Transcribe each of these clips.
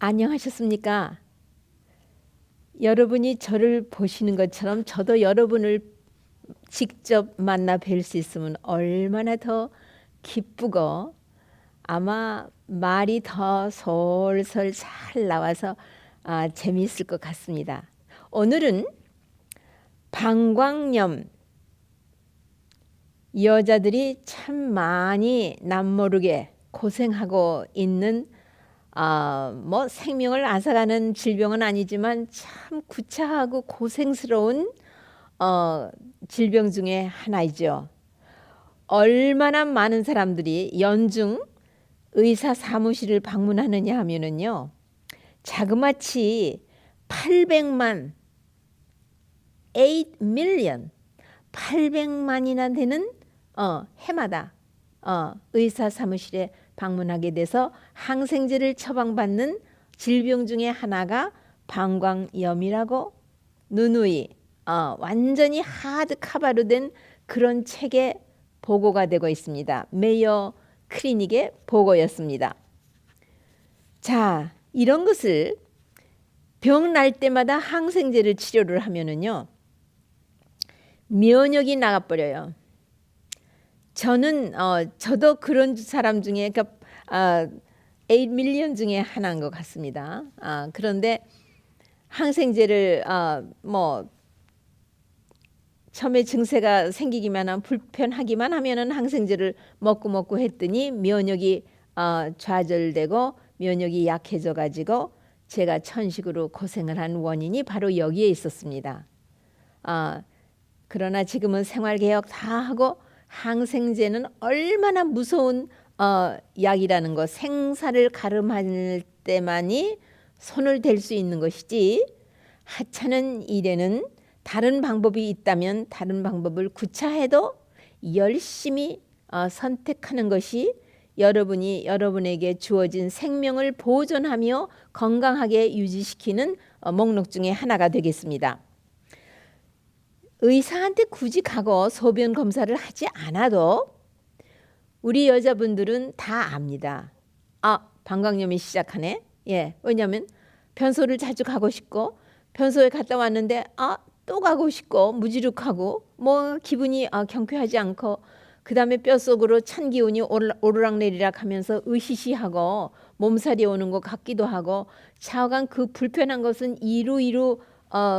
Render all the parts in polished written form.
안녕하셨습니까? 여러분이 저를 보시는 것처럼 저도 여러분을 직접 만나 뵐 수 있으면 얼마나 더 기쁘고 아마 말이 더 솔솔 잘 나와서 재미있을 것 같습니다. 오늘은 방광염, 여자들이 참 많이 남모르게 고생하고 있는 뭐 생명을 앗아가는 질병은 아니지만 참 구차하고 고생스러운 질병 중에 하나이죠. 얼마나 많은 사람들이 연중 의사 사무실을 방문하느냐 하면은요, 자그마치 800만, 8 million, 800만이나 되는 해마다 의사 사무실에 방문하게 돼서 항생제를 처방받는 질병 중에 하나가 방광염이라고 누누이 완전히 하드 카바로 된 그런 책에 보고가 되고 있습니다. 메이어 클리닉의 보고였습니다. 자, 이런 것을 병 날 때마다 항생제를 치료를 하면은요, 면역이 나가버려요. 저도 그런 사람 중에, 그러니까 8 밀리언 중에 하나인 것 같습니다. 그런데 항생제를 뭐 처음에 증세가 생기기만 하면 불편하기만 하면은 항생제를 먹고 했더니 면역이 좌절되고 면역이 약해져 가지고 제가 천식으로 고생을 한 원인이 바로 여기에 있었습니다. 그러나 지금은 생활개혁 다 하고 항생제는 얼마나 무서운 약이라는 거, 생사를 가름할 때만이 손을 댈 수 있는 것이지 하찮은 일에는 다른 방법이 있다면 다른 방법을 구차해도 열심히 선택하는 것이 여러분이 여러분에게 주어진 생명을 보존하며 건강하게 유지시키는 목록 중에 하나가 되겠습니다. 의사한테 굳이 가고 소변 검사를 하지 않아도 우리 여자분들은 다 압니다. 방광염이 시작하네. 예, 왜냐하면 변소를 자주 가고 싶고 변소에 갔다 왔는데 또 가고 싶고 무지룩하고 뭐 기분이 경쾌하지 않고 그 다음에 뼛속으로 찬 기운이 오르락내리락 하면서 으시시하고 몸살이 오는 것 같기도 하고 차오간 그 불편한 것은 이루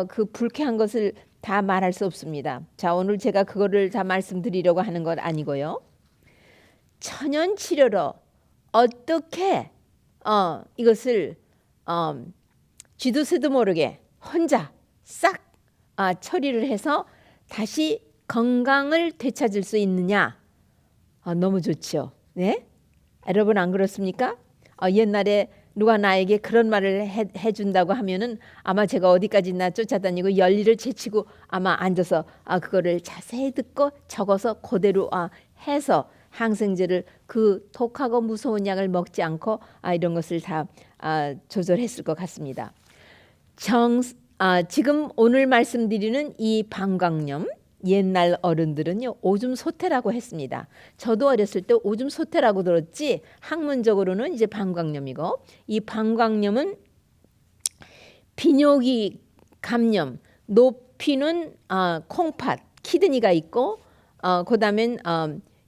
그 불쾌한 것을 다 말할 수 없습니다. 자, 오늘 제가 그거를 다 말씀드리려고 하는 것 아니고요. 천연 치료로 어떻게 이것을 쥐도 새도 모르게 혼자 싹 처리를 해서 다시 건강을 되찾을 수 있느냐? 너무 좋죠. 네? 여러분 안 그렇습니까? 옛날에 누가 나에게 그런 말을 해준다고 하면은 아마 제가 어디까지나 쫓아다니고 열일을 제치고 아마 앉아서 그거를 자세히 듣고 적어서 그대로 해서 항생제를 그 독하고 무서운 약을 먹지 않고 이런 것을 다 조절했을 것 같습니다. 지금 오늘 말씀드리는 이 방광염, 옛날 어른들은요 오줌 소태라고 했습니다. 저도 어렸을 때 오줌 소태라고 들었지 학문적으로는 이제 방광염이고, 이 방광염은 비뇨기 감염, 높이는 콩팥, 키드니가 있고 그다음엔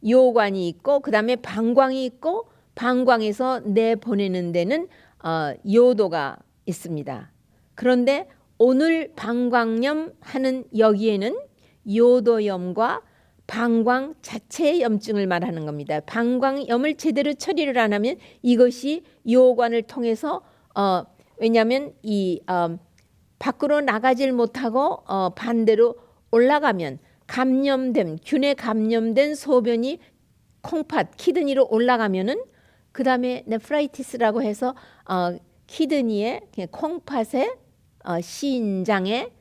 요관이 있고 그다음에 방광이 있고 방광에서 내보내는 데는 요도가 있습니다. 그런데 오늘 방광염 하는 여기에는 요도염과 방광 자체의 염증을 말하는 겁니다. 방광염을 제대로 처리를 안 하면 이것이 요관을 통해서 왜냐하면 이 밖으로 나가질 못하고 반대로 올라가면 균에 감염된 소변이 콩팥, 키드니로 올라가면은 그 다음에 네프라이티스라고 해서 키드니에 콩팥에 신장에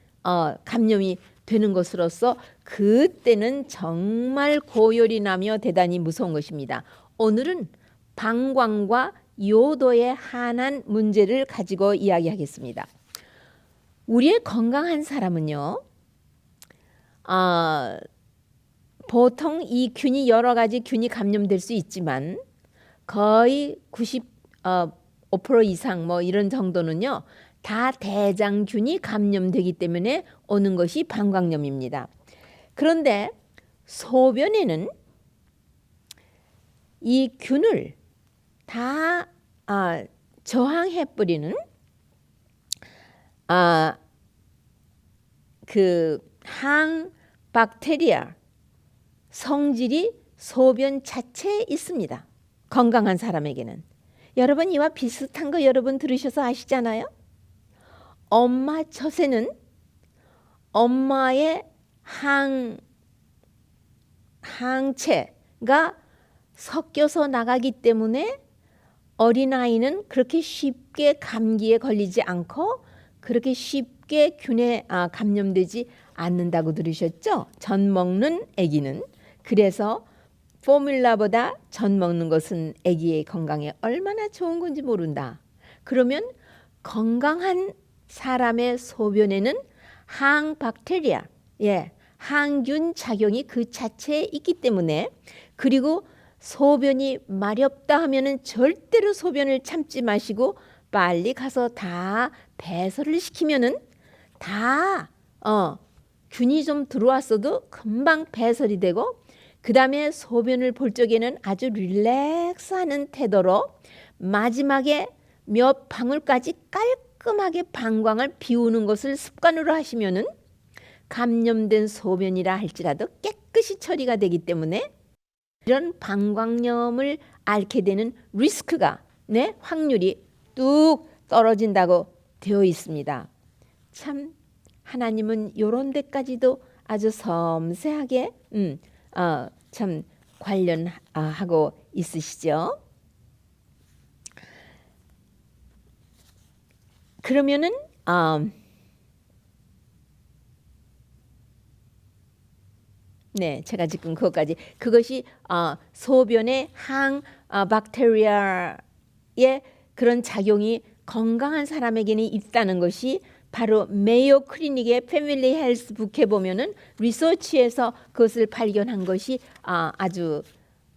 감염이 되는 것으로서 그때는 정말 고열이 나며 대단히 무서운 것입니다. 오늘은 방광과 요도에 한한 문제를 가지고 이야기하겠습니다. 우리의 건강한 사람은요, 보통 이 균이 여러 가지 균이 감염될 수 있지만 거의 5% 이상 뭐 이런 정도는요. 다 대장균이 감염되기 때문에 오는 것이 방광염입니다. 그런데 소변에는 이 균을 다 저항해버리는 그 항박테리아 성질이 소변 자체에 있습니다. 건강한 사람에게는. 여러분 이와 비슷한 거 여러분 들으셔서 아시잖아요. 엄마 젖에는 엄마의 항체가 섞여서 나가기 때문에 어린아이는 그렇게 쉽게 감기에 걸리지 않고 그렇게 쉽게 균에 감염되지 않는다고 들으셨죠? 전 먹는 아기는. 그래서 포뮬라보다 전 먹는 것은 아기의 건강에 얼마나 좋은 건지 모른다. 그러면 건강한 사람의 소변에는 항박테리아, 항균 작용이 그 자체에 있기 때문에 그리고 소변이 마렵다 하면은 절대로 소변을 참지 마시고 빨리 가서 다 배설을 시키면은 다 균이 좀 들어왔어도 금방 배설이 되고 그 다음에 소변을 볼 적에는 아주 릴렉스하는 태도로 마지막에 몇 방울까지 깔끔하게 방광을 비우는 것을 습관으로 하시면은 감염된 소변이라 할지라도 깨끗이 처리가 되기 때문에 이런 방광염을 앓게 되는 리스크가 확률이 뚝 떨어진다고 되어 있습니다. 참 하나님은 이런 데까지도 아주 섬세하게 참 관련하고 있으시죠. 그러면은 제가 지금 그것이 소변의 박테리아의 그런 작용이 건강한 사람에게는 있다는 것이 바로 메이오 클리닉의 패밀리 헬스 북에 보면은 리서치에서 그것을 발견한 것이 아주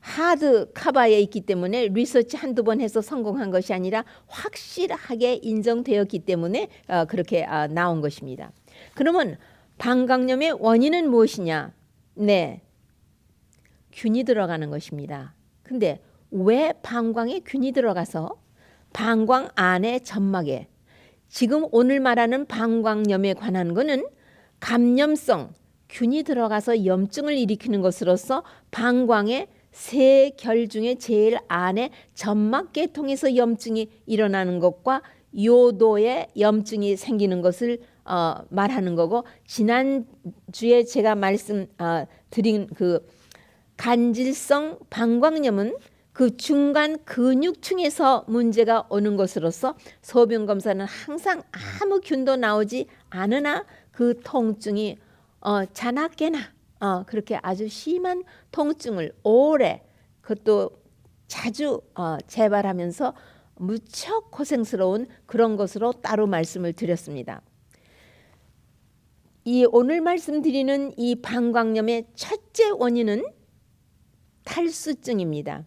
하드 카바에 있기 때문에 리서치 한두 번 해서 성공한 것이 아니라 확실하게 인정되었기 때문에 그렇게 나온 것입니다. 그러면 방광염의 원인은 무엇이냐? 균이 들어가는 것입니다. 근데 왜 방광에 균이 들어가서 방광 안의 점막에 지금 오늘 말하는 방광염에 관한 것은 감염성 균이 들어가서 염증을 일으키는 것으로서 방광의 세 결 중에 제일 안에 점막계통에서 염증이 일어나는 것과 요도에 염증이 생기는 것을 말하는 거고 지난주에 제가 말씀드린 그 간질성 방광염은 그 중간 근육층에서 문제가 오는 것으로서 소변 검사는 항상 아무 균도 나오지 않으나 그 통증이 자나깨나 그렇게 아주 심한 통증을 오래 그것도 자주 재발하면서 무척 고생스러운 그런 것으로 따로 말씀을 드렸습니다. 이 오늘 말씀드리는 이 방광염의 첫째 원인은 탈수증입니다.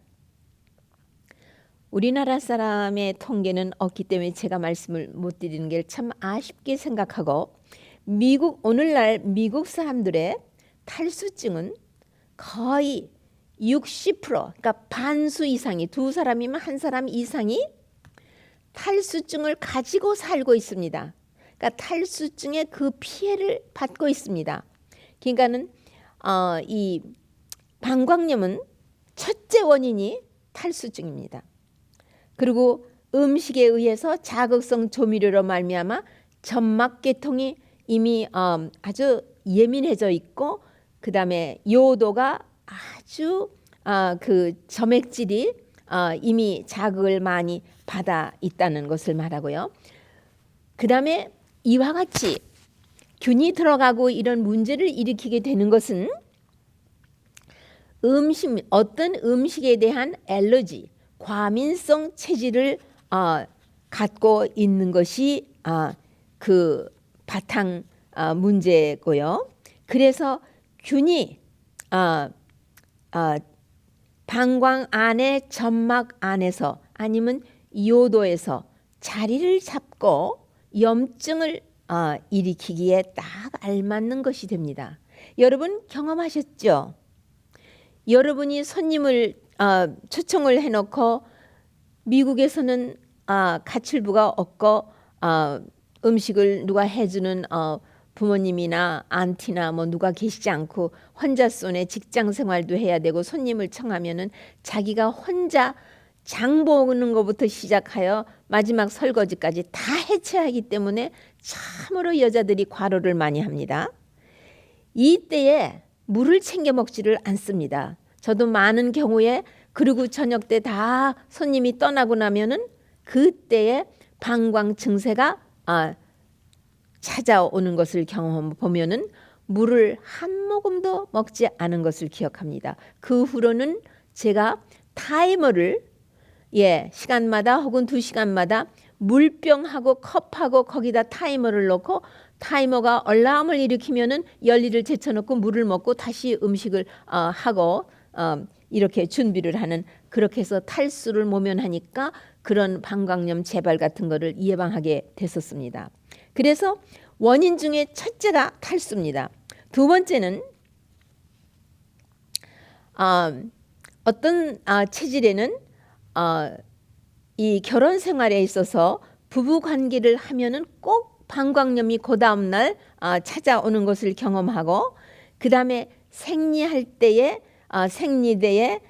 우리나라 사람의 통계는 없기 때문에 제가 말씀을 못 드리는 게 참 아쉽게 생각하고 오늘날 미국 사람들의 탈수증은 거의 60% 그러니까 반수 이상이 두 사람이면 한 사람 이상이 탈수증을 가지고 살고 있습니다. 그러니까 탈수증의 그 피해를 받고 있습니다. 그러니까는 이 방광염은 첫째 원인이 탈수증입니다. 그리고 음식에 의해서 자극성 조미료로 말미암아 점막계통이 이미 아주 예민해져 있고 그 다음에 요도가 아주 그 점액질이 이미 자극을 많이 받아 있다는 것을 말하고요. 그 다음에 이와 같이 균이 들어가고 이런 문제를 일으키게 되는 것은 어떤 음식에 대한 알러지, 과민성 체질을 갖고 있는 것이 그 바탕 문제고요. 그래서 균이 방광 안의 점막 안에서 아니면 요도에서 자리를 잡고 염증을 일으키기에 딱 알맞는 것이 됩니다. 여러분 경험하셨죠? 여러분이 손님을 초청을 해놓고 미국에서는 가출부가 없고 음식을 누가 해주는 부모님이나 안티나 뭐 누가 계시지 않고 혼자 손에 직장 생활도 해야 되고 손님을 청하면은 자기가 혼자 장 보는 것부터 시작하여 마지막 설거지까지 다 해쳐야 하기 때문에 참으로 여자들이 과로를 많이 합니다. 이때에 물을 챙겨 먹지를 않습니다. 저도 많은 경우에 그리고 저녁 때 다 손님이 떠나고 나면은 그때에 방광 증세가 찾아오는 것을 경험보면은 물을 한 모금도 먹지 않은 것을 기억합니다. 그 후로는 제가 타이머를 시간마다 혹은 2시간마다 물병하고 컵하고 거기다 타이머를 넣고 타이머가 얼람을 일으키면은 열리를 제쳐놓고 물을 먹고 다시 음식을 하고 이렇게 준비를 하는, 그렇게 해서 탈수를 모면하니까 그런 방광염 재발 같은 거를 예방하게 됐었습니다. 그래서 원인 중에 첫째가 탈수입니다. 두 번째는 어떤 체질에는 이 결혼 생활에 있어서 부부 관계를 하면은 꼭 방광염이 그 다음 날 찾아오는 것을 경험하고, 그 다음에 생리할 때에 생리대에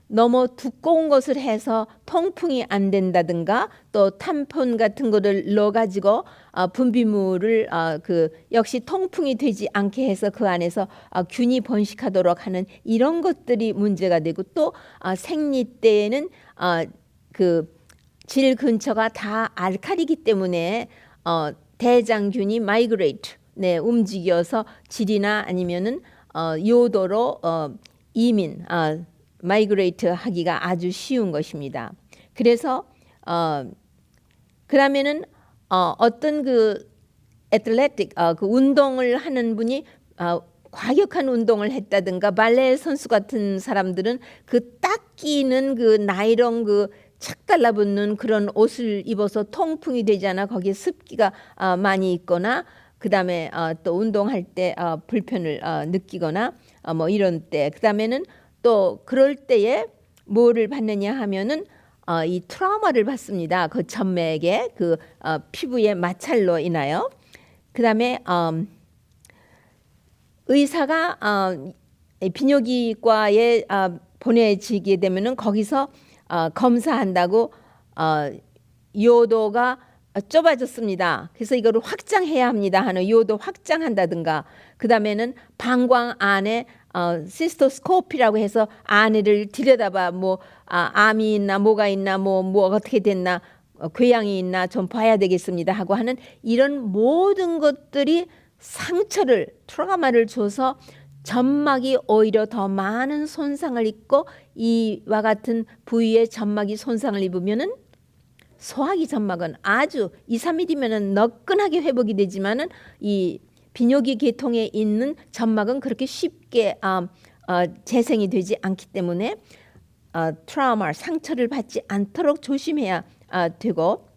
너무 두꺼운 것을 해서 통풍이 안 된다든가, 또 탐폰 같은 거를 넣어가지고 분비물을 역시 통풍이 되지 않게 해서 그 안에서 균이 번식하도록 하는 이런 것들이 문제가 되고, 또 생리 때에는 질 근처가 다 알칼리이기 때문에 대장균이 마이그레이트 움직여서 질이나 아니면은 요도로 이민 마이그레이트 하기가 아주 쉬운 것입니다. 그래서 그러면은 어떤 애틀레틱 그 운동을 하는 분이 과격한 운동을 했다든가 발레 선수 같은 사람들은 딱 끼는 나이론 착 달라붙는 그런 옷을 입어서 통풍이 되지 않아 거기에 습기가 많이 있거나, 그 다음에 또 운동할 때 불편을 느끼거나 뭐 이런 때, 그 다음에는 또 그럴 때에 뭐를 받느냐 하면은 이 트라우마를 받습니다. 그 점맥에 피부의 마찰로 인하여. 그 다음에 의사가 비뇨기과에 보내지게 되면은 거기서 검사한다고 요도가 좁아졌습니다. 그래서 이거를 확장해야 합니다 하는 요도 확장한다든가, 그 다음에는 방광 안에 시스토스코피라고 해서 안에를 들여다봐 암이 있나 뭐가 있나 뭐 어떻게 됐나 궤양이 있나 좀 봐야 되겠습니다 하고 하는 이런 모든 것들이 상처를 트라우마를 줘서 점막이 오히려 더 많은 손상을 입고, 이와 같은 부위에 점막이 손상을 입으면은 소화기 점막은 아주 2-3일이면은 너끈하게 회복이 되지만은 이 비뇨기 계통에 있는 점막은 그렇게 쉽게 재생이 되지 않기 때문에 트라우마 상처를 받지 않도록 조심해야 되고,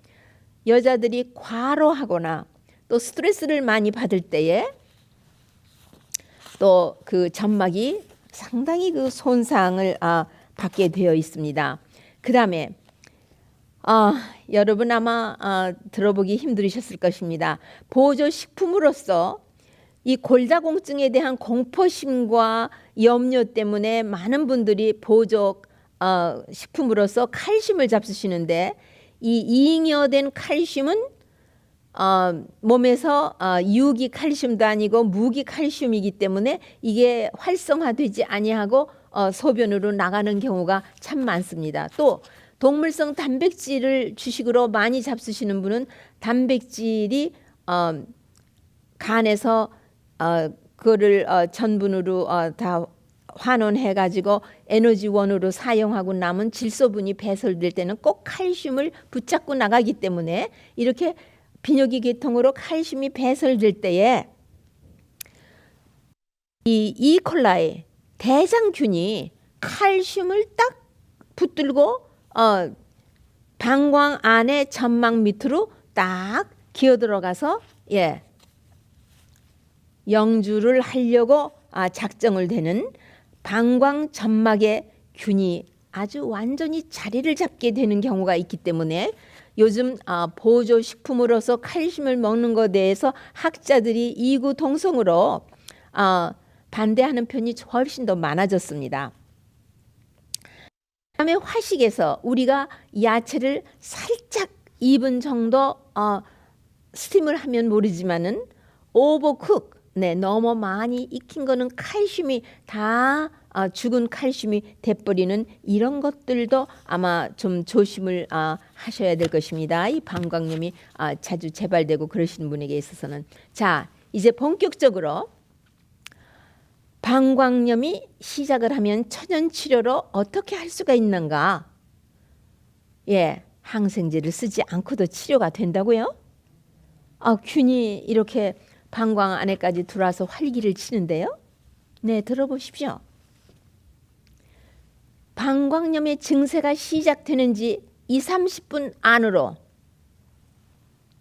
여자들이 과로하거나 또 스트레스를 많이 받을 때에 또 점막이 상당히 손상을 받게 되어 있습니다. 그 다음에 여러분 아마 들어보기 힘들으셨을 것입니다. 보조식품으로서 이 골다공증에 대한 공포심과 염려 때문에 많은 분들이 보조 식품으로서 칼슘을 잡수시는데, 이 이잉여된 칼슘은 몸에서 유기 칼슘도 아니고 무기 칼슘이기 때문에 이게 활성화되지 아니하고 소변으로 나가는 경우가 참 많습니다. 또 동물성 단백질을 주식으로 많이 잡수시는 분은 단백질이 간에서 그거를 전분으로 다 환원해 가지고 에너지원으로 사용하고 남은 질소분이 배설될 때는 꼭 칼슘을 붙잡고 나가기 때문에, 이렇게 비뇨기 계통으로 칼슘이 배설될 때에 이 이콜라이 대장균이 칼슘을 딱 붙들고 방광 안에 점막 밑으로 딱 기어 들어가서 영주를 하려고 작정을 되는 방광 점막의 균이 아주 완전히 자리를 잡게 되는 경우가 있기 때문에 요즘 보조식품으로서 칼슘을 먹는 것에 대해서 학자들이 이구동성으로 반대하는 편이 훨씬 더 많아졌습니다. 그다음에 화식에서 우리가 야채를 살짝 2분 정도 스팀을 하면 모르지만은 오버쿡, 너무 많이 익힌 거는 칼슘이 다 죽은 칼슘이 돼버리는 이런 것들도 아마 좀 조심을 하셔야 될 것입니다. 이 방광염이 자주 재발되고 그러시는 분에게 있어서는. 자, 이제 본격적으로 방광염이 시작을 하면 천연치료로 어떻게 할 수가 있는가? 항생제를 쓰지 않고도 치료가 된다고요? 균이 이렇게 방광 안에까지 들어와서 활기를 치는데요. 네, 들어보십시오. 방광염의 증세가 시작되는 지 20-30분 안으로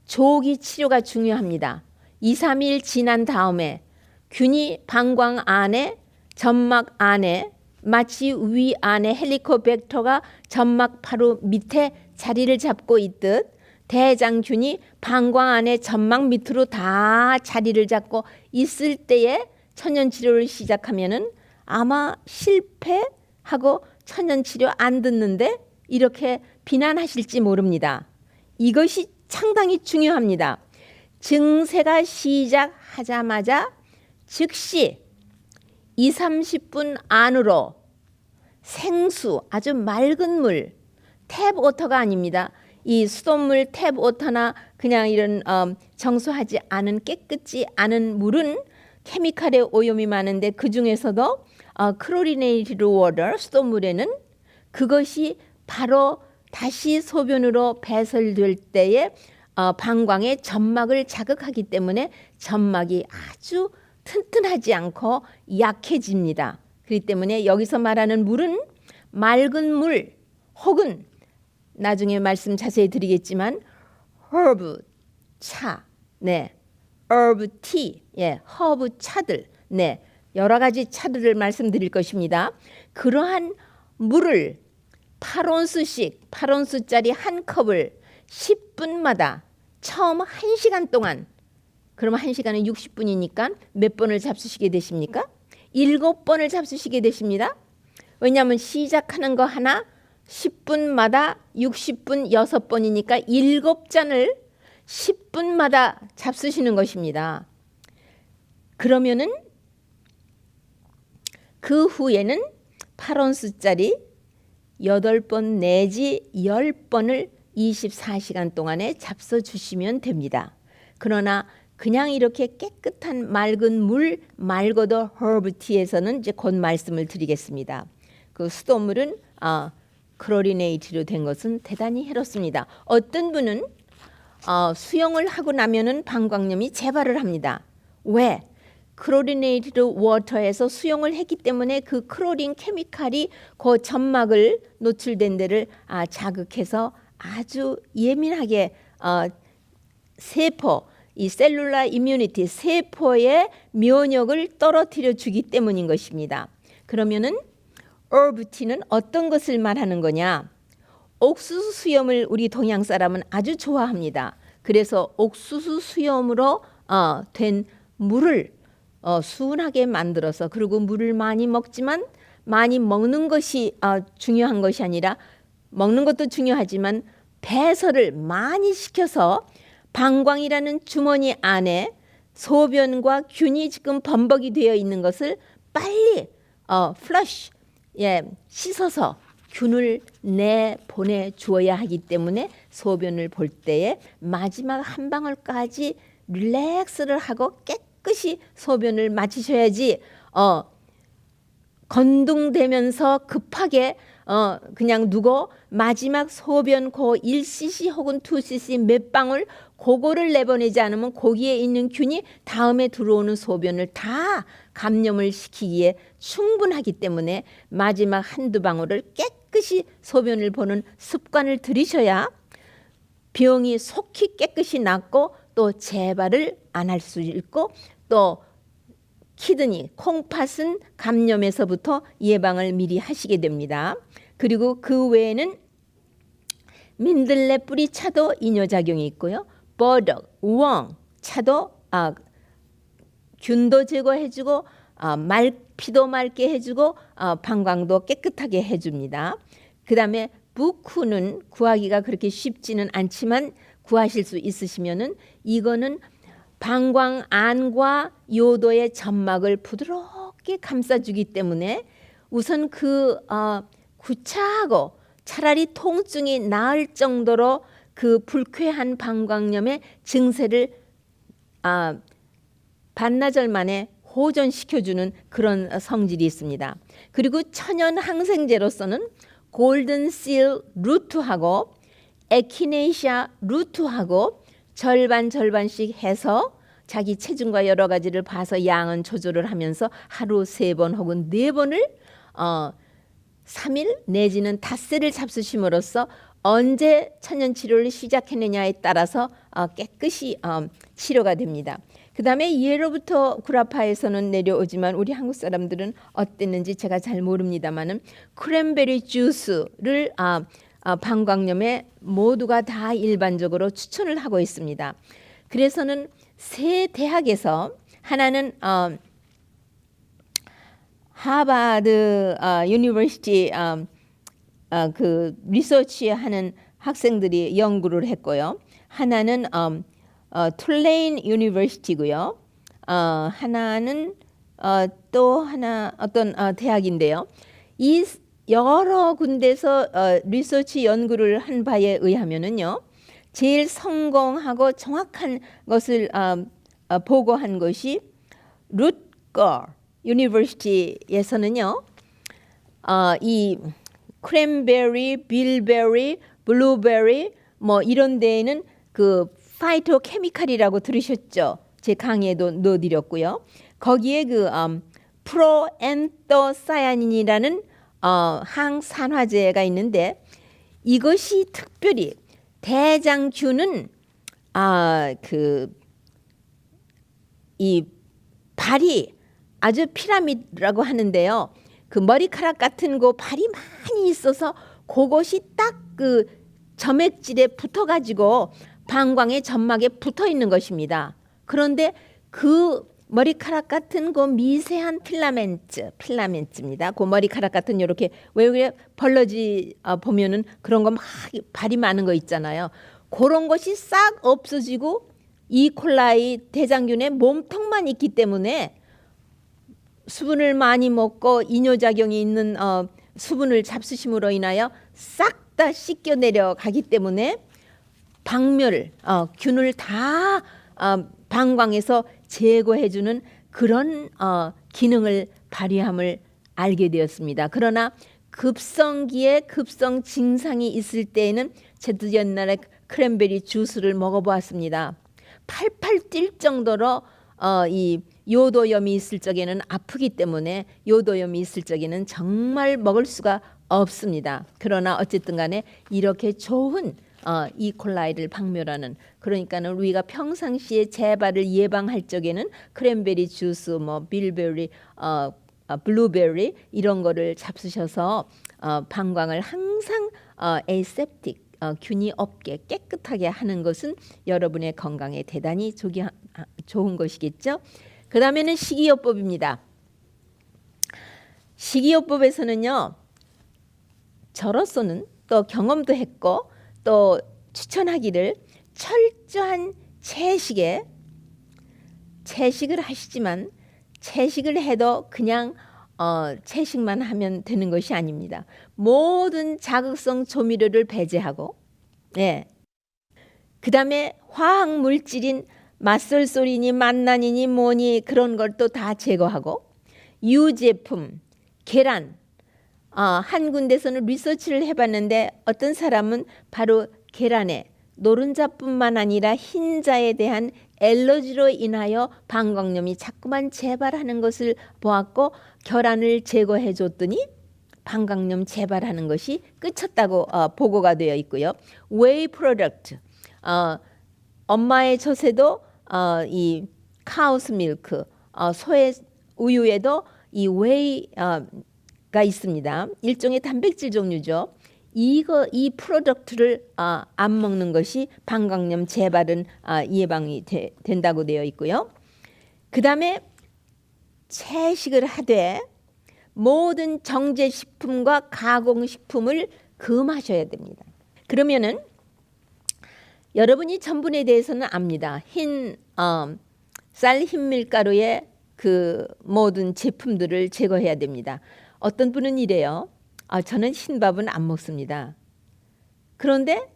조기 치료가 중요합니다. 2-3일 지난 다음에 균이 방광 안에 점막 안에 마치 위 안에 헬리코백터가 점막 바로 밑에 자리를 잡고 있듯 대장균이 방광 안에 점막 밑으로 다 자리를 잡고 있을 때에 천연치료를 시작하면은 아마 실패하고 천연치료 안 듣는데 이렇게 비난하실지 모릅니다. 이것이 상당히 중요합니다. 증세가 시작하자마자 즉시 2-30분 안으로 생수, 아주 맑은 물, 탭워터가 아닙니다. 이 수돗물 탭워터나 그냥 이런 정수하지 않은 깨끗지 않은 물은 케미칼의 오염이 많은데 그 중에서도 크로리네이티드 워터, 수돗물에는 그것이 바로 다시 소변으로 배설될 때에 방광의 점막을 자극하기 때문에 점막이 아주 튼튼하지 않고 약해집니다. 그렇기 때문에 여기서 말하는 물은 맑은 물 혹은 나중에 말씀 자세히 드리겠지만 허브 차, 허브 티, 허브 차들, 여러 가지 차들을 말씀드릴 것입니다. 그러한 물을 8온스짜리 한 컵을 10분마다 처음 1시간 동안, 그러면 1시간은 60분이니까 몇 번을 잡수시게 되십니까? 7번을 잡수시게 되십니다. 왜냐하면 시작하는 거 하나 10분마다 60분 6번이니까 7잔을 10분마다 잡수시는 것입니다. 그러면은 그 후에는 8온스짜리 8번 내지 10번을 24시간 동안에 잡숴 주시면 됩니다. 그러나 그냥 이렇게 깨끗한 맑은 물 말고도 허브티에서는 이제 곧 말씀을 드리겠습니다. 그 수돗물은 크로리네이트로 된 것은 대단히 해롭습니다. 어떤 분은 수영을 하고 나면은 방광염이 재발을 합니다. 왜? 크로리네이티드 워터에서 수영을 했기 때문에 그 크로린 케미칼이 그 점막을 노출된 데를 자극해서 아주 예민하게 세포, 이 셀룰라 이뮤니티, 세포의 면역을 떨어뜨려 주기 때문인 것입니다. 그러면은 허브티는 어떤 것을 말하는 거냐? 옥수수 수염을 우리 동양 사람은 아주 좋아합니다. 그래서 옥수수 수염으로 된 물을 순하게 만들어서, 그리고 물을 많이 먹지만 많이 먹는 것이 중요한 것이 아니라, 먹는 것도 중요하지만 배설을 많이 시켜서 방광이라는 주머니 안에 소변과 균이 지금 범벅이 되어 있는 것을 빨리 플러시, 씻어서 균을 내보내 주어야 하기 때문에 소변을 볼 때에 마지막 한 방울까지 릴렉스를 하고 깨끗이 소변을 마치셔야지 건둥대면서 급하게 그냥 누고 마지막 소변 고 1cc 혹은 2cc 몇 방울 그거를 내보내지 않으면 거기에 있는 균이 다음에 들어오는 소변을 다 감염을 시키기에 충분하기 때문에 마지막 한두 방울을 깨끗이 깨끗이 소변을 보는 습관을 들이셔야 병이 속히 깨끗이 낫고 또 재발을 안 할 수 있고 또 키드니, 콩팥은 감염에서부터 예방을 미리 하시게 됩니다. 그리고 그 외에는 민들레 뿌리 차도 이뇨작용이 있고요. 버덕, 우엉 차도 균도 제거해주고 피도 맑게 해주고 방광도 깨끗하게 해줍니다. 그 다음에 부쿠는 구하기가 그렇게 쉽지는 않지만 구하실 수 있으시면은 이거는 방광 안과 요도의 점막을 부드럽게 감싸주기 때문에 우선 구차하고 차라리 통증이 나을 정도로 그 불쾌한 방광염의 증세를 반나절 만에 호전시켜주는 그런 성질이 있습니다. 그리고 천연 항생제로서는 골든실 루트하고 에키네이시아 루트하고 절반씩 해서 자기 체중과 여러 가지를 봐서 양은 조절을 하면서 하루 3번 혹은 4번을 3일 내지는 닷새를 잡수심으로써 언제 천연치료를 시작했느냐에 따라서 깨끗이 치료가 됩니다. 그 다음에 예로부터 구라파에서는 내려오지만 우리 한국 사람들은 어땠는지 제가 잘 모릅니다만은 크랜베리 주스를 방광염에 모두가 다 일반적으로 추천을 하고 있습니다. 그래서는 세 대학에서 하나는 하버드 유니버시티 그 리서치하는 학생들이 연구를 했고요. 하나는 툴레인 유니버시티고요. 하나는 또 하나 어떤 대학인데요. 이 여러 군데서 리서치 연구를 한 바에 의하면은요. 제일 성공하고 정확한 것을 보고한 것이 루트거 유니버시티에서는요. 이 크랜베리, 빌베리, 블루베리 뭐 이런 데에는 그 파이토케미칼이라고 들으셨죠? 제 강의에도 넣어드렸고요. 거기에 그 프로엔토사야닌이라는 항산화제가 있는데 이것이 특별히 대장균은 이 발이 아주 피라미드라고 하는데요. 그 머리카락 같은 거 발이 많이 있어서 그것이 딱 그 점액질에 붙어가지고 방광의 점막에 붙어 있는 것입니다. 그런데 그 머리카락 같은 그 미세한 필라멘트입니다. 그 머리카락 같은 이렇게 왜 벌러지 보면은 그런 거 막 발이 많은 거 있잖아요. 그런 것이 싹 없어지고 이콜라이 대장균의 몸통만 있기 때문에 수분을 많이 먹고 이뇨작용이 있는 수분을 잡수심으로 인하여 싹 다 씻겨 내려가기 때문에 방멸, 균을 다 방광에서 제거해주는 그런 기능을 발휘함을 알게 되었습니다. 그러나 급성기에 급성 증상이 있을 때에는 저도 옛날에 크랜베리 주스를 먹어보았습니다. 팔팔 뛸 정도로 이 요도염이 있을 적에는 아프기 때문에 요도염이 있을 적에는 정말 먹을 수가 없습니다. 그러나 어쨌든 간에 이렇게 좋은 이콜라이를 박멸하는 그러니까는 우리가 평상시에 재발을 예방할 적에는 크랜베리 주스 뭐 빌베리 블루베리 이런 거를 잡수셔서 방광을 항상 에이셉틱 균이 없게 깨끗하게 하는 것은 여러분의 건강에 대단히 좋은 것이겠죠. 그 다음에는 식이요법입니다. 식이요법에서는요. 저로서는 또 경험도 했고 또 추천하기를 철저한 채식을 하시지만 채식을 해도 그냥 채식만 하면 되는 것이 아닙니다. 모든 자극성 조미료를 배제하고 그 다음에 화학 물질인 맛술소리니 맛난이니 뭐니 그런 걸 또 다 제거하고 유제품, 계란 한 군데서는 리서치를 해봤는데 어떤 사람은 바로 계란에 노른자뿐만 아니라 흰자에 대한 엘러지로 인하여 방광염이 자꾸만 재발하는 것을 보았고 계란을 제거해 줬더니 방광염 재발하는 것이 끝쳤다고 보고가 되어 있고요. 웨이 프로덕트, 엄마의 젖에도 이 카우스 밀크, 소의 우유에도 이 웨이가 있습니다. 일종의 단백질 종류죠. 이 프로덕트를 안 먹는 것이 방광염 재발은 예방이 된다고 되어 있고요. 그 다음에 채식을 하되 모든 정제식품과 가공식품을 금하셔야 됩니다. 그러면은 여러분이 전분에 대해서는 압니다. 쌀 흰밀가루의 그 모든 제품들을 제거해야 됩니다. 어떤 분은 이래요. 저는 흰밥은 안 먹습니다. 그런데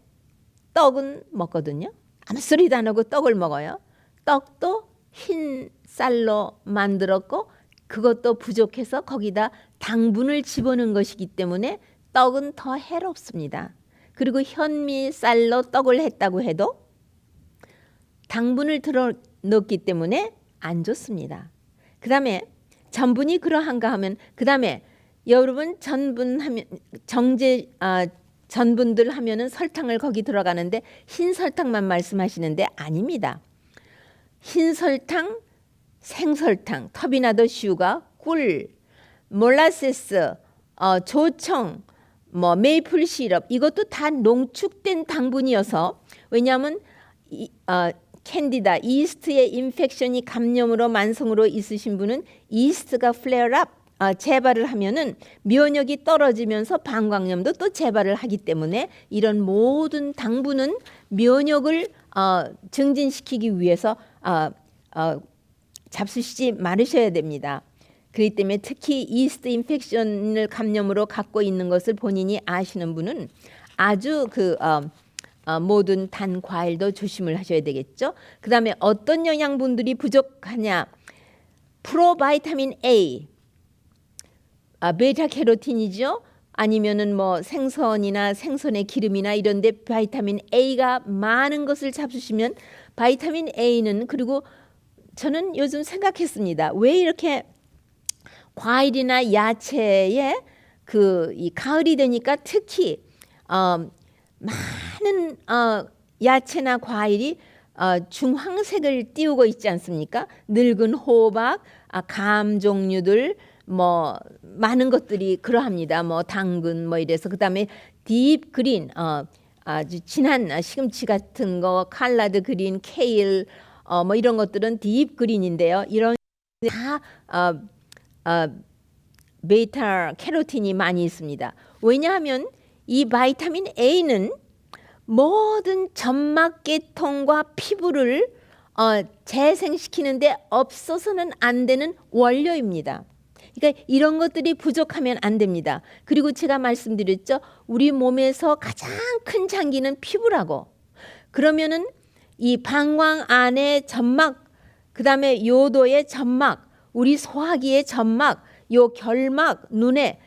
떡은 먹거든요. 아무 소리도 안 하고 떡을 먹어요. 떡도 흰 쌀로 만들었고 그것도 부족해서 거기다 당분을 집어넣은 것이기 때문에 떡은 더 해롭습니다. 그리고 현미 쌀로 떡을 했다고 해도 당분을 넣었기 때문에 안 좋습니다. 그 다음에 전분이 그러한가 하면 그 다음에 여러분 전분하면 전분들 하면은 설탕을 거기 들어가는데 흰 설탕만 말씀하시는데 아닙니다. 흰 설탕, 생설탕, 터비나도 슈가, 꿀, 몰라세스, 조청, 메이플 시럽 이것도 다 농축된 당분이어서 왜냐하면 캔디다 이스트의 인펙션이 감염으로 만성으로 있으신 분은 이스트가 플레어업 재발을 하면은 면역이 떨어지면서 방광염도 또 재발을 하기 때문에 이런 모든 당분은 면역을 증진시키기 위해서 잡수시지 말으셔야 됩니다. 그렇기 때문에 특히 이스트 인펙션을 감염으로 갖고 있는 것을 본인이 아시는 분은 아주 모든 단 과일도 조심을 하셔야 되겠죠. 그 다음에 어떤 영양분들이 부족하냐. 프로바이타민 A, 베타캐로틴이죠. 아니면은 생선이나 생선의 기름이나 이런데 바이타민 A가 많은 것을 잡수시면 바이타민 A는 그리고 저는 요즘 생각했습니다. 왜 이렇게 과일이나 야채에 이 가을이 되니까 특히 많은 야채나 과일이 중황색을 띄우고 있지 않습니까? 늙은 호박, 감 종류들 많은 것들이 그러합니다. 당근 이래서 그다음에 딥 그린 아주 진한 시금치 같은 거, 칼라드 그린, 케일 이런 것들은 딥 그린인데요. 이런 다 베타 캐로틴이 많이 있습니다. 왜냐하면 이 바이타민 A는 모든 점막계통과 피부를 재생시키는데 없어서는 안 되는 원료입니다. 그러니까 이런 것들이 부족하면 안 됩니다. 그리고 제가 말씀드렸죠. 우리 몸에서 가장 큰 장기는 피부라고. 그러면은 이 방광 안에 점막, 그 다음에 요도의 점막, 우리 소화기의 점막, 요 결막, 눈에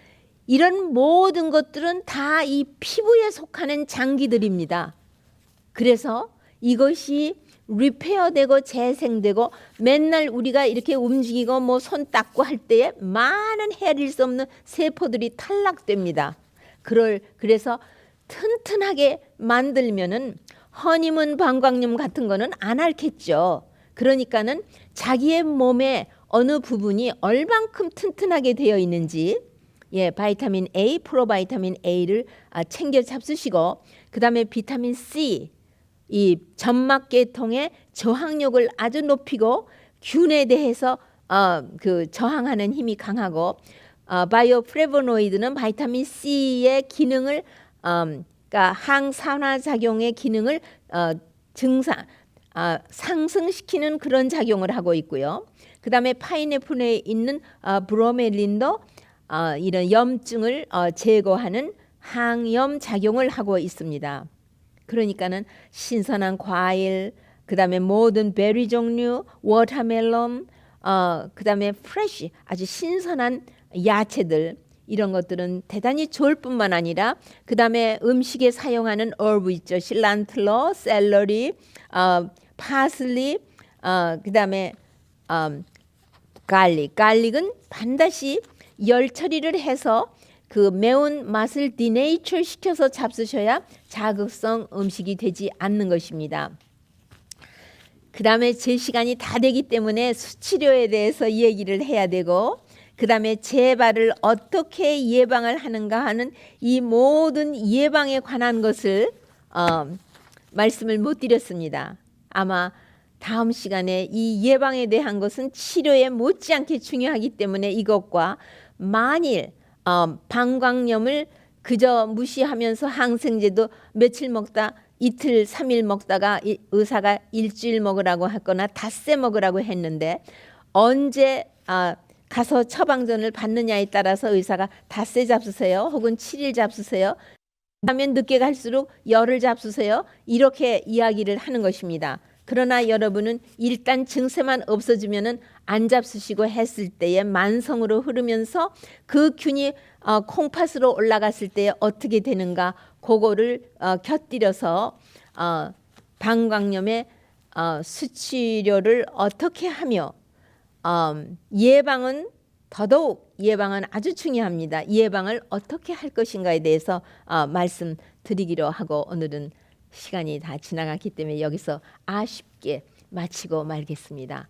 이런 모든 것들은 다 이 피부에 속하는 장기들입니다. 그래서 이것이 리페어되고 재생되고 맨날 우리가 이렇게 움직이고 손 닦고 할 때에 많은 헤아릴 수 없는 세포들이 탈락됩니다. 그래서 튼튼하게 만들면은 허니문 방광염 같은 거는 안 앓겠죠. 그러니까는 자기의 몸에 어느 부분이 얼만큼 튼튼하게 되어 있는지 바이타민 A, 프로바이타민 A를 챙겨 잡수시고 그 다음에 비타민 C 이 점막계통의 저항력을 아주 높이고 균에 대해서 저항하는 힘이 강하고 바이오플레보노이드는 바이타민 C의 기능을 그러니까 항산화 작용의 기능을 상승시키는 그런 작용을 하고 있고요. 그 다음에 파인애플에 있는 브로멜린도 이런 염증을 제거하는 항염 작용을 하고 있습니다. 그러니까는 신선한 과일, 그 다음에 모든 베리 종류, 워터멜론, 그 다음에 프레쉬 아주 신선한 야채들 이런 것들은 대단히 좋을 뿐만 아니라 그 다음에 음식에 사용하는 herb 있죠. 실란트로, 샐러리, 파슬리, 그 다음에 갈릭은 반드시 열 처리를 해서 그 매운 맛을 디네이처 시켜서 잡수셔야 자극성 음식이 되지 않는 것입니다. 그 다음에 제 시간이 다 되기 때문에 수치료에 대해서 얘기를 해야 되고, 그 다음에 재발을 어떻게 예방을 하는가 하는 이 모든 예방에 관한 것을 말씀을 못 드렸습니다. 아마 다음 시간에 이 예방에 대한 것은 치료에 못지않게 중요하기 때문에 이것과 만일 방광염을 그저 무시하면서 항생제도 며칠 먹다 이틀 3일 먹다가 의사가 일주일 먹으라고 했거나 닷새 먹으라고 했는데 언제 가서 처방전을 받느냐에 따라서 의사가 닷새 잡수세요 혹은 7일 잡수세요 하면 늦게 갈수록 열흘 잡수세요 이렇게 이야기를 하는 것입니다. 그러나 여러분은 일단 증세만 없어지면은 안 잡수시고 했을 때에 만성으로 흐르면서 그 균이 콩팥으로 올라갔을 때 어떻게 되는가 그거를 곁들여서 방광염의 수치료를 어떻게 하며 예방은 더더욱 예방은 아주 중요합니다. 예방을 어떻게 할 것인가에 대해서 말씀드리기로 하고 오늘은 시간이 다 지나갔기 때문에 여기서 아쉽게 마치고 말겠습니다.